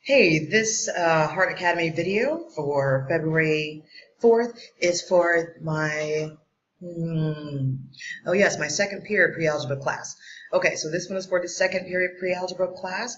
Hey, this Heart Academy video for February 4th is for my, oh yes, my second period pre-algebra class. Okay, so this one is for the second period pre-algebra class.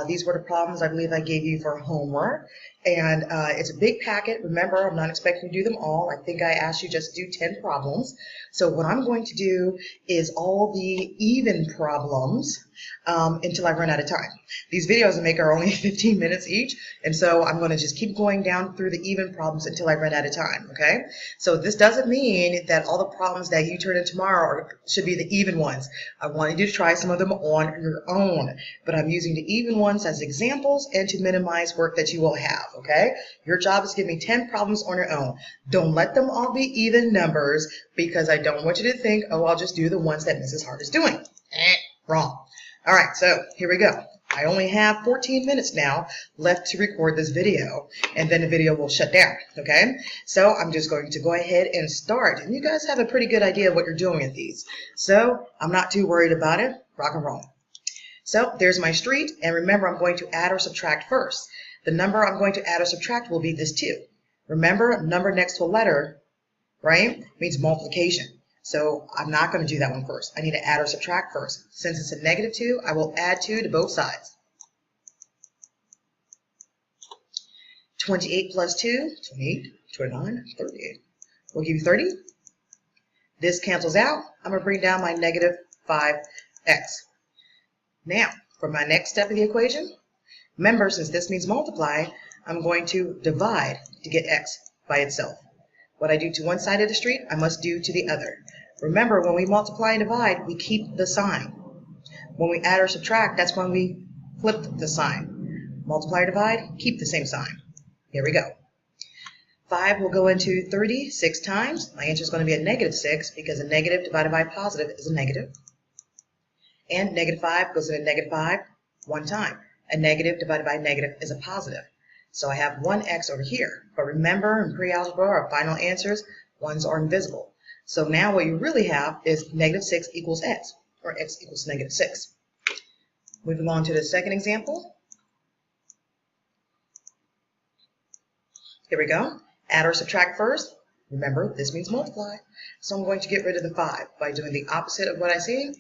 These were the problems I believe I gave you for homework. And it's a big packet. Remember, I'm not expecting to do them all. I think I asked you just to do 10 problems. So what I'm going to do is all the even problems until I run out of time. These videos I make are only 15 minutes each, and so I'm going to just keep going down through the even problems until I run out of time, okay? So this doesn't mean that all the problems that you turn in tomorrow should be the even ones. I wanted you to try some of them on your own, but I'm using the even ones as examples and to minimize work that you will have, okay? Your job is to give me 10 problems on your own. Don't let them all be even numbers because I don't want you to think, oh, I'll just do the ones that Mrs. Hart is doing. Wrong. All right, so here we go. I only have 14 minutes now left to record this video, and then the video will shut down, okay? So I'm just going to go ahead and start. And you guys have a pretty good idea of what you're doing with these. So I'm not too worried about it. Rock and roll. So there's my street, and remember I'm going to add or subtract first. The number I'm going to add or subtract will be this 2. Remember, a number next to a letter, right, means multiplication. So I'm not going to do that one first. I need to add or subtract first. Since it's a negative 2, I will add 2 to both sides. 28 plus 2, 28, 29, 38. We'll give you 30. This cancels out. I'm going to bring down my negative 5x. Now, for my next step of the equation, remember, since this means multiply, I'm going to divide to get x by itself. What I do to one side of the street, I must do to the other. Remember, when we multiply and divide, we keep the sign. When we add or subtract, that's when we flip the sign. Multiply or divide, keep the same sign. Here we go. 5 will go into 30 6 times. My answer is going to be a negative 6 because a negative divided by a positive is a negative. And negative 5 goes into negative 5 one time. A negative divided by a negative is a positive. So I have 1x over here. But remember, in pre-algebra, our final answers, ones are invisible. So now what you really have is negative 6 equals x, or x equals negative 6. Moving on to the second example. Here we go. Add or subtract first. Remember, this means multiply. So I'm going to get rid of the 5 by doing the opposite of what I see.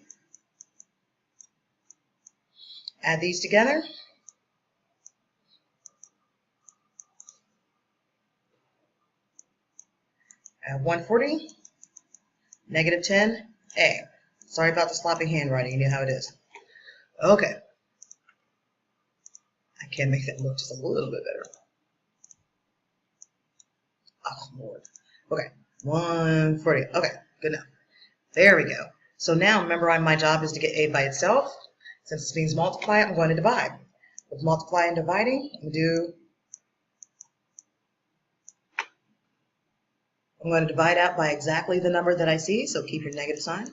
Add these together. Add 140. Negative 10a. Sorry about the sloppy handwriting. You know how it is. Okay. I can make that look just a little bit better. Oh, Lord. Okay. 140. Okay. Good enough. There we go. So now, remember, my job is to get a by itself. Since this means multiply, I'm going to divide. With multiply and dividing, I'm going to divide out by exactly the number that I see, so keep your negative sign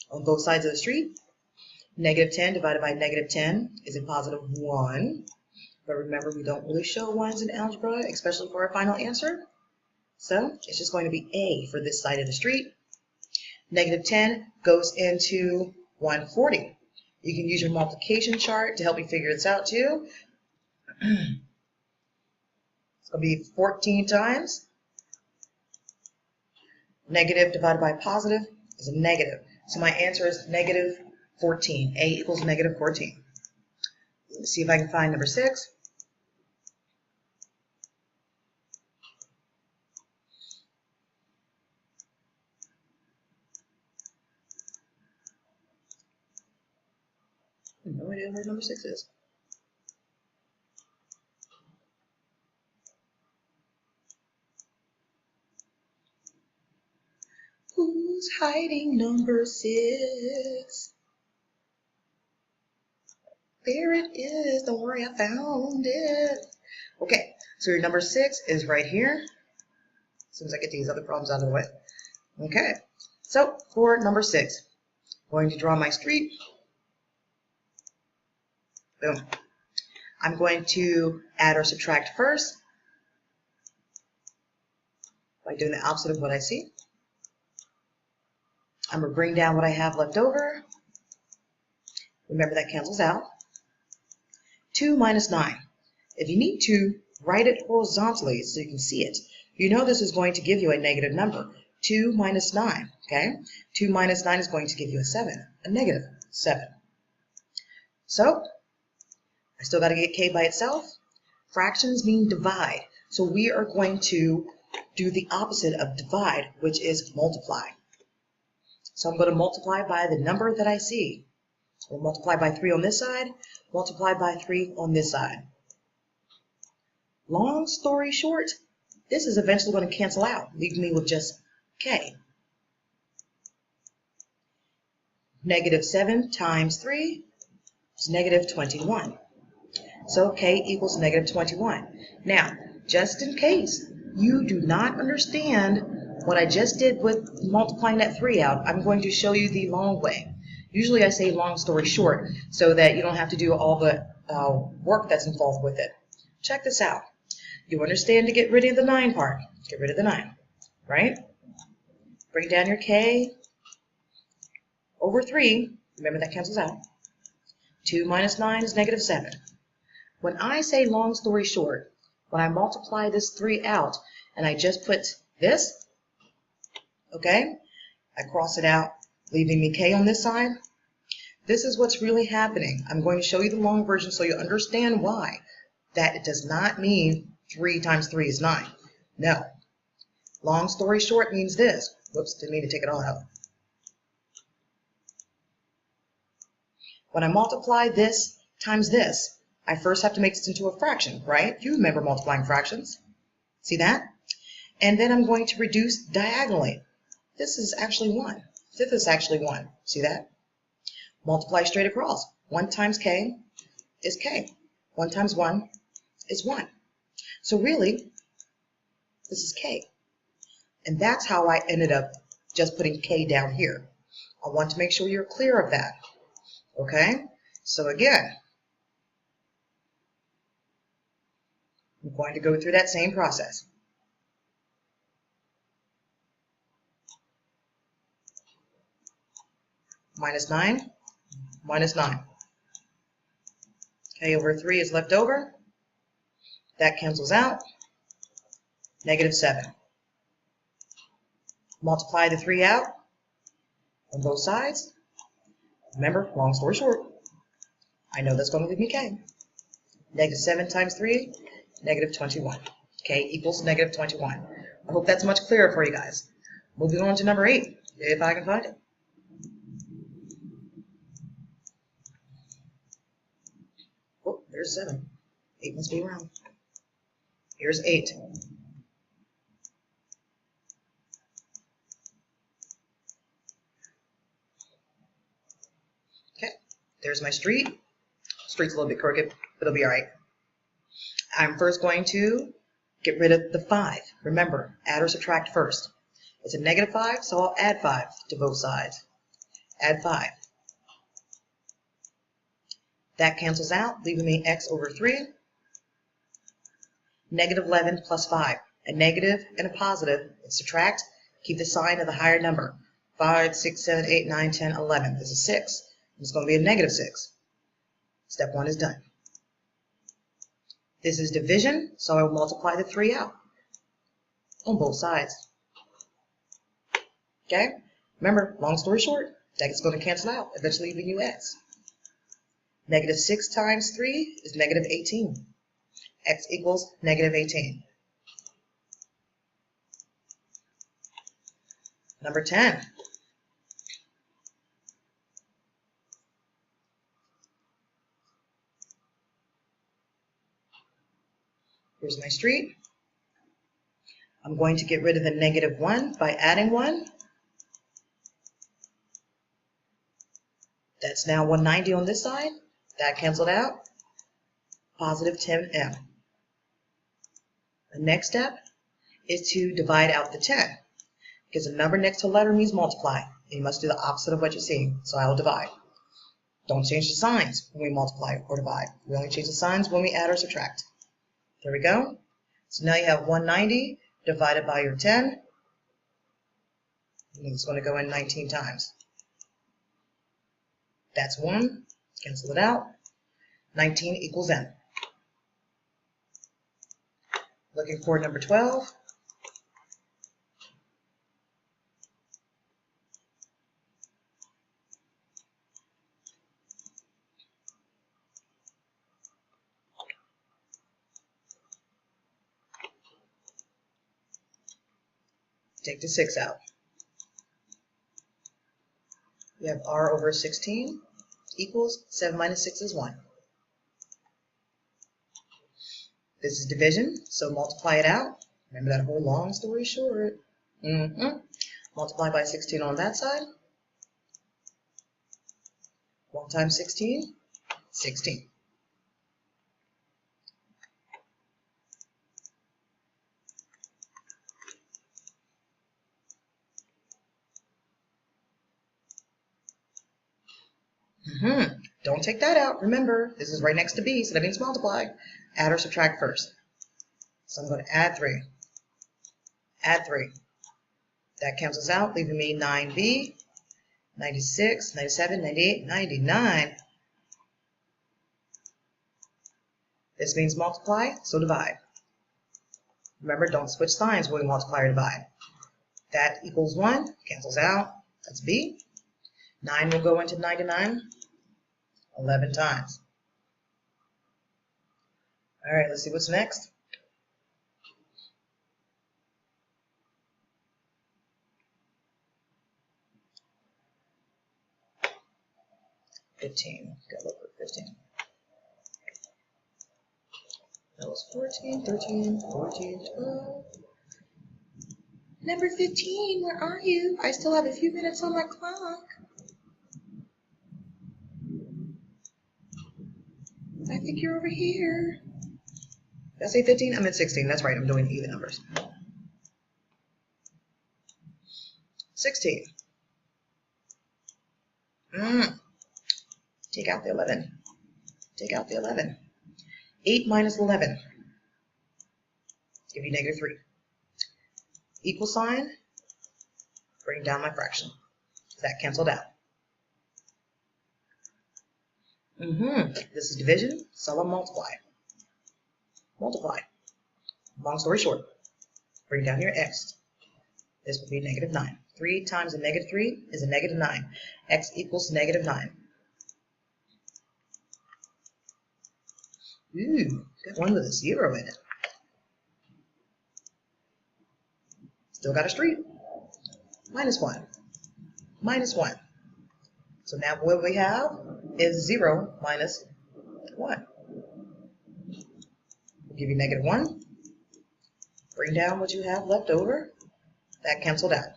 on both sides of the street. Negative 10 divided by negative 10 is a positive 1. But remember, we don't really show 1s in algebra, especially for our final answer. So it's just going to be a for this side of the street. Negative 10 goes into 140. You can use your multiplication chart to help you figure this out too. It's going to be 14 times. Negative divided by positive is a negative. So my answer is negative 14. A equals negative 14. Let's see if I can find number 6. I have no idea where number 6 is. Who's hiding number 6? There it is. Don't worry, I found it. Okay, so your number 6 is right here. As soon as I get these other problems out of the way. Okay, so for number 6, I'm going to draw my street. Boom. I'm going to add or subtract first by doing the opposite of what I see. I'm going to bring down what I have left over. Remember, that cancels out. 2 minus 9 If you need to, write it horizontally so you can see it. You know this is going to give you a negative number. 2 minus 9, okay? 2 minus 9 is going to give you a 7, a negative 7. So, I still got to get k by itself. Fractions mean divide. So we are going to do the opposite of divide, which is multiply. So I'm going to multiply by the number that I see. We'll multiply by 3 on this side, multiply by 3 on this side. Long story short, this is eventually going to cancel out, leaving me with just k. Negative 7 times 3 is negative 21. So k equals negative 21. Now, just in case you do not understand what I just did with multiplying that 3 out, I'm going to show you the long way. Usually I say long story short so that you don't have to do all the work that's involved with it. Check this out. You understand to get rid of the 9 part. Get rid of the 9, right? Bring down your k over 3. Remember that cancels out. 2 minus 9 is negative 7. When I say long story short, when I multiply this 3 out and I just put this, okay, I cross it out, leaving me k on this side. This is what's really happening. I'm going to show you the long version so you understand why. That it does not mean 3 times 3 is 9. No. Long story short means this. Whoops, didn't mean to take it all out. When I multiply this times this, I first have to make this into a fraction, right? You remember multiplying fractions. See that? And then I'm going to reduce diagonally. This is actually 1. This is actually 1. See that? Multiply straight across. 1 times k is k. 1 times 1 is 1. So really, this is k. And that's how I ended up just putting k down here. I want to make sure you're clear of that. Okay? So again, I'm going to go through that same process. Minus 9, minus 9. K over 3 is left over. That cancels out. Negative 7. Multiply the 3 out on both sides. Remember, long story short, I know that's going to leave me k. Negative 7 times 3, negative 21. K equals negative 21. I hope that's much clearer for you guys. Moving on to number 8, if I can find it. Oh, there's 7. 8 must be around. Here's 8. Okay, there's my street. Street's a little bit crooked, but it'll be all right. I'm first going to get rid of the 5. Remember, add or subtract first. It's a negative 5, so I'll add 5 to both sides. Add 5. That cancels out, leaving me x over 3. Negative 11 plus 5. A negative and a positive. Subtract. Keep the sign of the higher number. 5, 6, 7, 8, 9, 10, 11. This is 6. It's going to be a negative 6. Step 1 is done. This is division, so I will multiply the 3 out on both sides. Okay? Remember, long story short, that is going to cancel out, eventually leaving you x. Negative 6 times 3 is negative 18. X equals negative 18. Number 10. Here's my street. I'm going to get rid of the negative 1 by adding 1. That's now 190 on this side. That canceled out. Positive 10m. The next step is to divide out the 10. Because a number next to a letter means multiply. And you must do the opposite of what you're seeing. So I will divide. Don't change the signs when we multiply or divide. We only change the signs when we add or subtract. There we go. So now you have 190 divided by your 10. And it's going to go in 19 times. That's 1. Cancel it out. 19 equals m. Looking for number 12. Take the 6 out. We have r over 16 equals 7 minus 6 is 1. This is division, so multiply it out. Remember that whole long story short. Multiply by 16 on that side. 1 times 16, 16. Don't take that out. Remember, this is right next to b, so that means multiply. Add or subtract first. So I'm going to add 3. Add 3. That cancels out, leaving me 9b, 96, 97, 98, 99. This means multiply, so divide. Remember, don't switch signs when we multiply or divide. That equals 1, cancels out. That's b. 9 will go into 99 11 times. All right, let's see what's next. Gotta look for 15. That was 14, 13, 14, 12. Number 15, where are you? I still have a few minutes on my clock. I think you're over here. Did I say 15? I meant 16. That's right. I'm doing even numbers. 16. Take out the 11. Take out the 11. 8 minus 11. Give you negative 3. Equal sign. Bring down my fraction. That canceled out. This is division, so I'll multiply. Multiply. Long story short, bring down your x. This will be negative 9. 3 times a negative 3 is a negative 9. X equals negative 9. Ooh, got one with a 0 in it. Still got a street. Minus 1. Minus 1. So now what we have is 0 minus 1. We'll give you negative 1. Bring down what you have left over. That canceled out.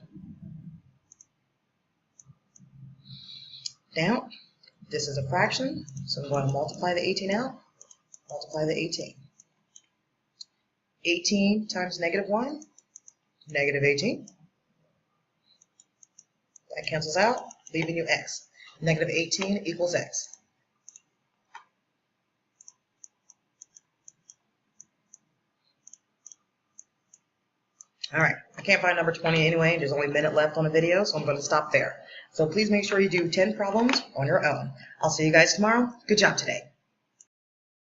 Now, this is a fraction, so I'm going to multiply the 18 out. Multiply the 18. 18 times negative 1, negative 18. That cancels out, leaving you x. Negative 18 equals x. All right, I can't find number 20 anyway. There's only a minute left on the video, so I'm going to stop there. So please make sure you do 10 problems on your own. I'll see you guys tomorrow. Good job today.